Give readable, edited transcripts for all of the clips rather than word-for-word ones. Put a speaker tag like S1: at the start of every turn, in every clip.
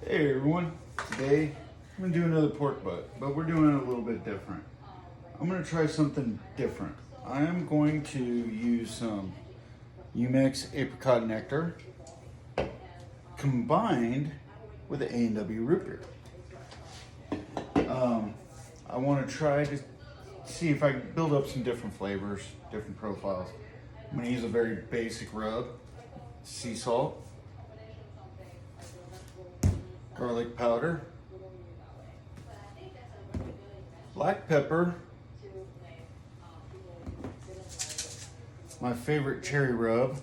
S1: Hey everyone, today I'm going to do another pork butt, but we're doing it a little bit different. I'm going to try something different. I am going to use some Umex apricot nectar combined with the A&W root beer. I want to try to see if I can build up some different flavors, different profiles. I'm going to use a very basic rub, sea salt, garlic powder, black pepper, my favorite cherry rub,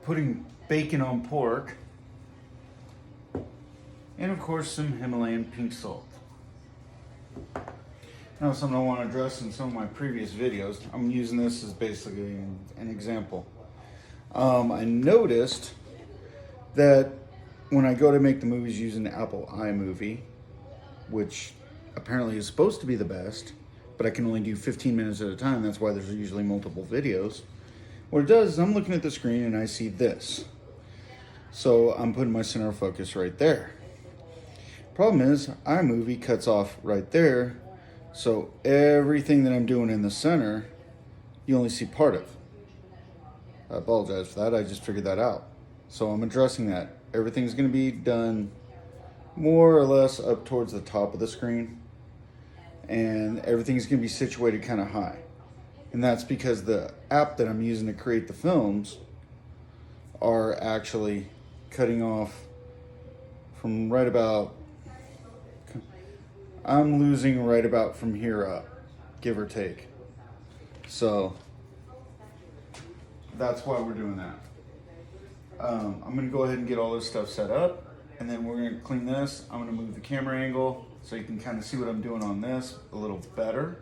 S1: putting bacon on pork, and of course some Himalayan pink salt. Now, something I want to address in some of my previous videos, I'm using this as basically an example. I noticed that when I go to make the movies using the Apple iMovie, which apparently is supposed to be the best, but I can only do 15 minutes at a time, that's why there's usually multiple videos. What it does is I'm looking at the screen and I see this. So I'm putting my center of focus right there. Problem is, iMovie cuts off right there, so everything that I'm doing in the center, you only see part of. I apologize for that, I just figured that out. So I'm addressing that. Everything's gonna be done more or less up towards the top of the screen, and everything's gonna be situated kind of high. And that's because the app that I'm using to create the films are actually cutting off from right about, I'm losing right about from here up, give or take. So that's why we're doing that. I'm gonna go ahead and get all this stuff set up, and then we're gonna clean this. I'm gonna move the camera angle so you can kind of see what I'm doing on this a little better.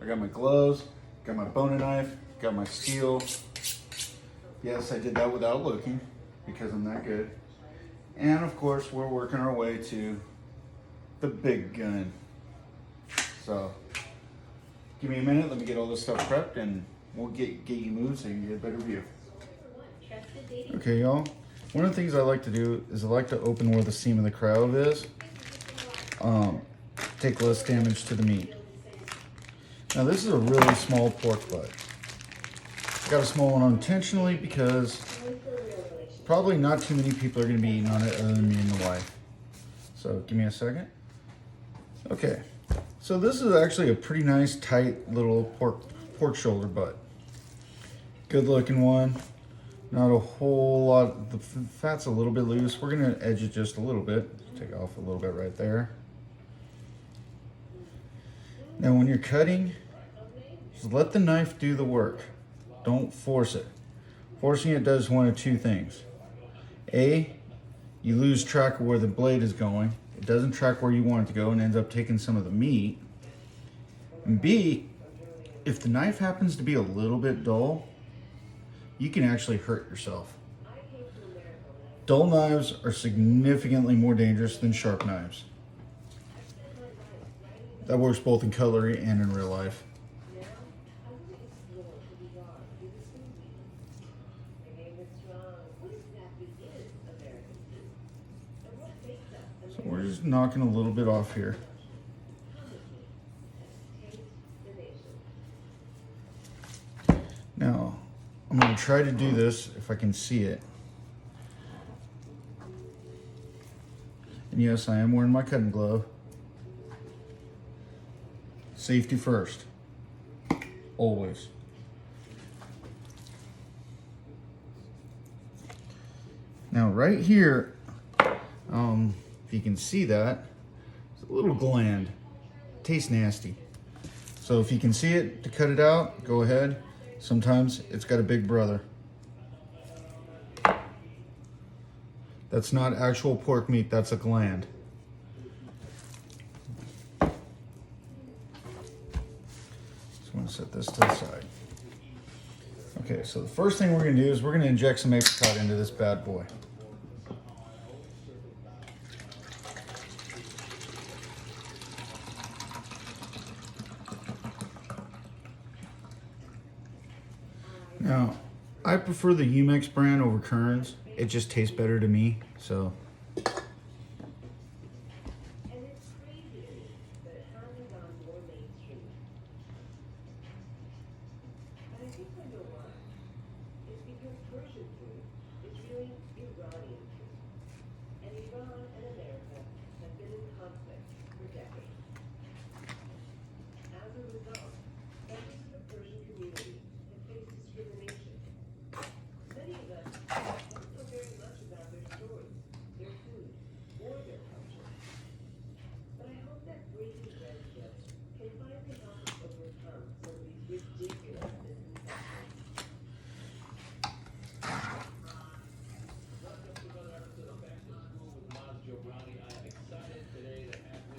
S1: I got my gloves, got my boning knife, got my steel. Yes, I did that without looking because I'm that good. And of course, we're working our way to the big gun. So give me a minute, let me get all this stuff prepped, and we'll get you moved so you can get a better view. Okay, y'all. One of the things I like to do is I like to open where the seam of the crowd is. Take less damage to the meat. Now this is a really small pork butt. I got a small one intentionally because probably not too many people are going to be eating on it other than me and the wife. So give me a second. Okay, so this is actually a pretty nice tight little pork shoulder butt. Good looking one. Not a whole lot, the fat's a little bit loose. We're gonna edge it just a little bit. Take off a little bit right there. Now when you're cutting, just let the knife do the work. Don't force it. Forcing it does one of two things. A, you lose track of where the blade is going. It doesn't track where you want it to go and ends up taking some of the meat. And B, if the knife happens to be a little bit dull, you can actually hurt yourself. Dull knives are significantly more dangerous than sharp knives. That works both in cutlery and in real life. So we're just knocking a little bit off here. Now, I'm going to try to do this if I can see it. And yes, I am wearing my cutting glove. Safety first. Always. Now right here, if you can see that, it's a little gland. Tastes nasty. So if you can see it, to cut it out, go ahead. Sometimes it's got a big brother. That's not actual pork meat, that's a gland. Just want to set this to the side. Okay, so the first thing we're going to do is we're going to inject some apricot into this bad boy. Now, I I prefer the Umex brand over Kern's. It just tastes better to me. So.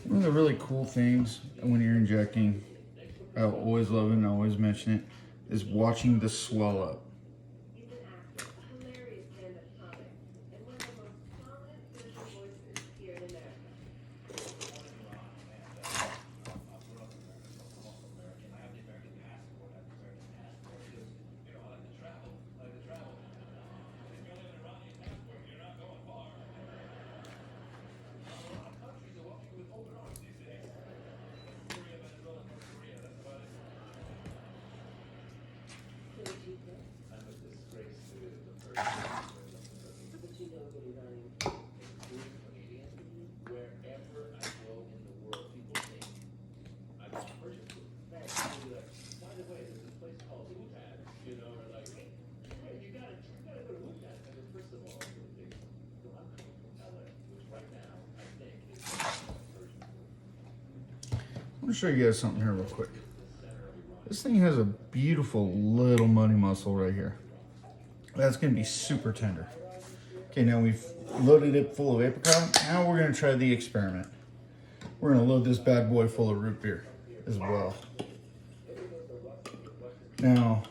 S1: One of the really cool things when you're injecting, I always love it and I always mention it, is watching the swell up. I'm gonna show you guys something here real quick. This thing has a beautiful little money muscle right here. That's gonna be super tender. Okay, now we've loaded it full of apricot. Now we're gonna try the experiment. We're gonna load this bad boy full of root beer as well. Now,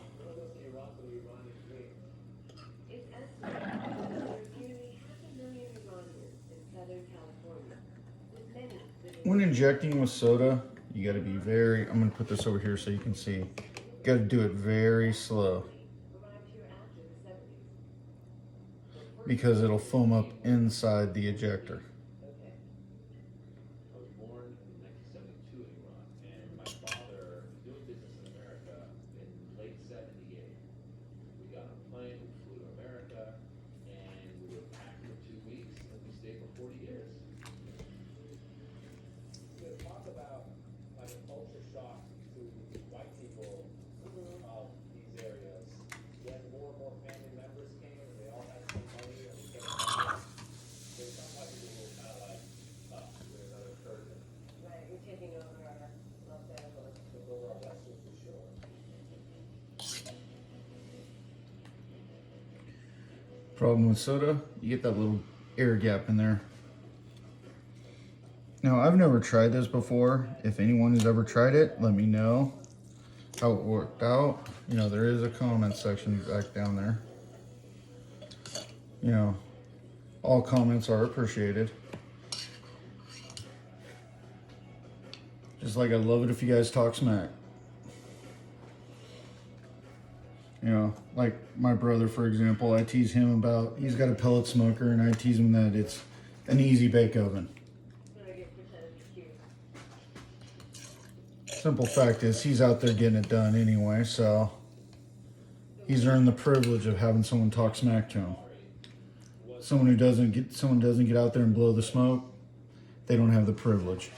S1: when injecting with soda, you got to be very, I'm going to put this over here so you can see. You got to do it very slow because it'll foam up inside the ejector. Problem with soda, you get that little air gap in there. Now, I've never tried this before. If anyone has ever tried it, let me know how it worked out. You know, there is a comment section back down there. You know, all comments are appreciated. Just like I love it if you guys talk smack. You know, like my brother, for example, I tease him about, he's got a pellet smoker, and I tease him that it's an easy bake oven. Simple fact is, he's out there getting it done anyway, so he's earned the privilege of having someone talk smack to him. Someone doesn't get out there and blow the smoke, they don't have the privilege.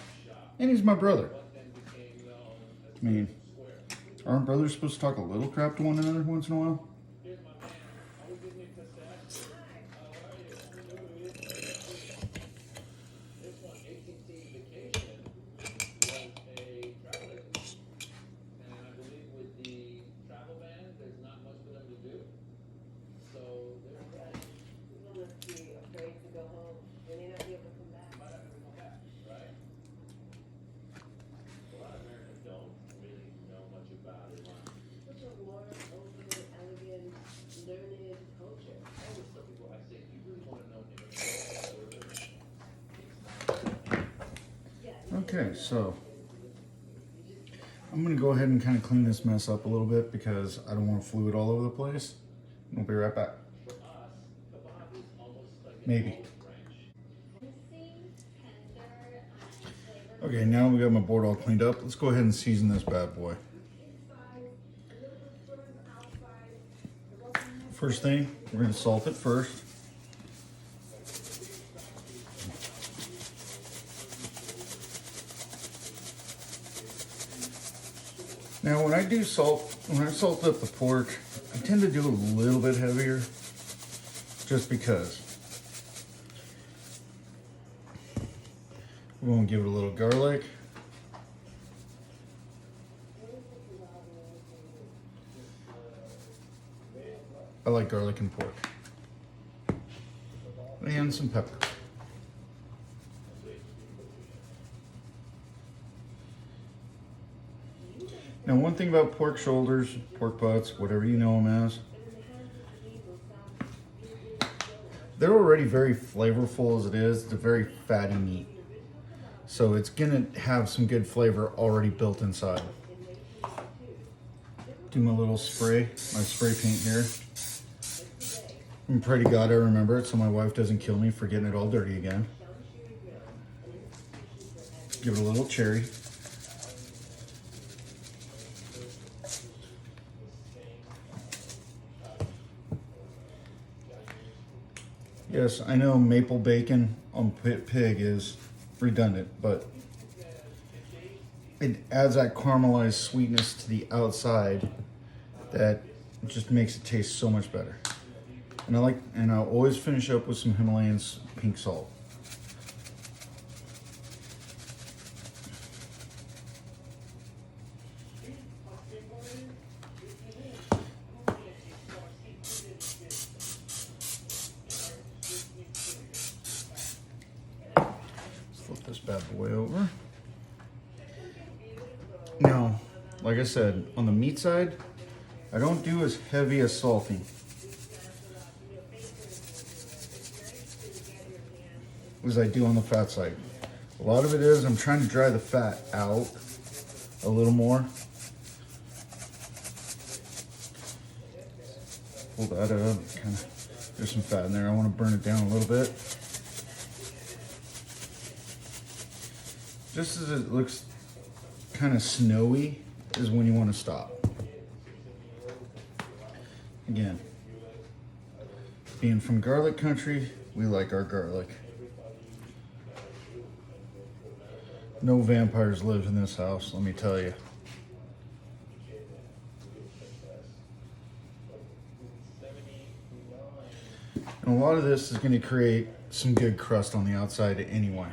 S1: And he's my brother. I mean, aren't brothers supposed to talk a little crap to one another once in a while? Okay, so I'm going to go ahead and kind of clean this mess up a little bit because I don't want fluid all over the place. We'll be right back. Maybe. Okay, now we got my board all cleaned up. Let's go ahead and season this bad boy. First thing, we're gonna salt it first. Now when I salt up the pork, I tend to do a little bit heavier, just because. We're gonna give it a little garlic. I like garlic and pork. And some pepper. Now, one thing about pork shoulders, pork butts, whatever you know them as, they're already very flavorful as it is. It's a very fatty meat. So it's gonna have some good flavor already built inside. Do my little spray, my spray paint here. I'm pray to God I remember it so my wife doesn't kill me for getting it all dirty again. Give it a little cherry. Yes, I know maple bacon on pig is redundant, but it adds that caramelized sweetness to the outside that just makes it taste so much better. And I'll always finish up with some Himalayan pink salt. Flip this bad boy over. Now, like I said, on the meat side, I don't do as heavy as salting as I do on the fat side. A lot of it is I'm trying to dry the fat out a little more. Pull that up, kind of, there's some fat in there. I want to burn it down a little bit. Just as it looks kind of snowy is when you want to stop. Again, being from garlic country, we like our garlic. No vampires live in this house, let me tell you. And a lot of this is going to create some good crust on the outside anyway.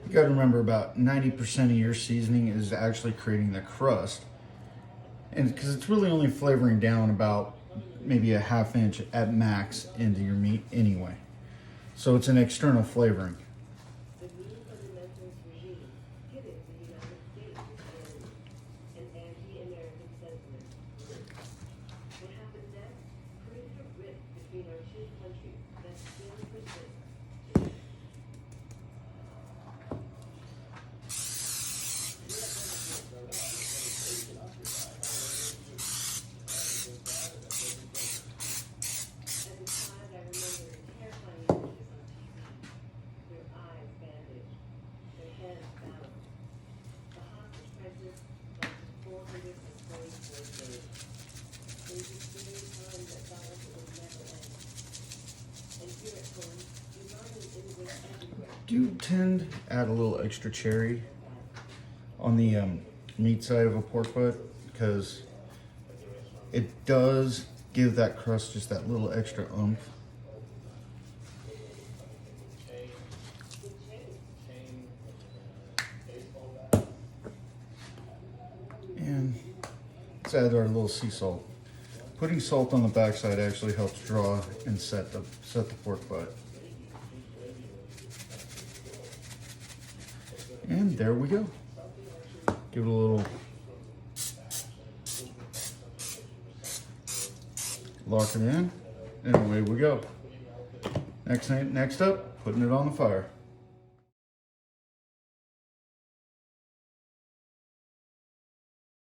S1: You got to remember about 90% of your seasoning is actually creating the crust. And because it's really only flavoring down about maybe a ½ inch at max into your meat anyway. So it's an external flavoring. Do tend to add a little extra cherry on the meat side of a pork butt because it does give that crust just that little extra oomph. And let's add our little sea salt. Putting salt on the backside actually helps draw and set the pork butt. And there we go. Give it a little lock it in, and away we go. Next up, putting it on the fire.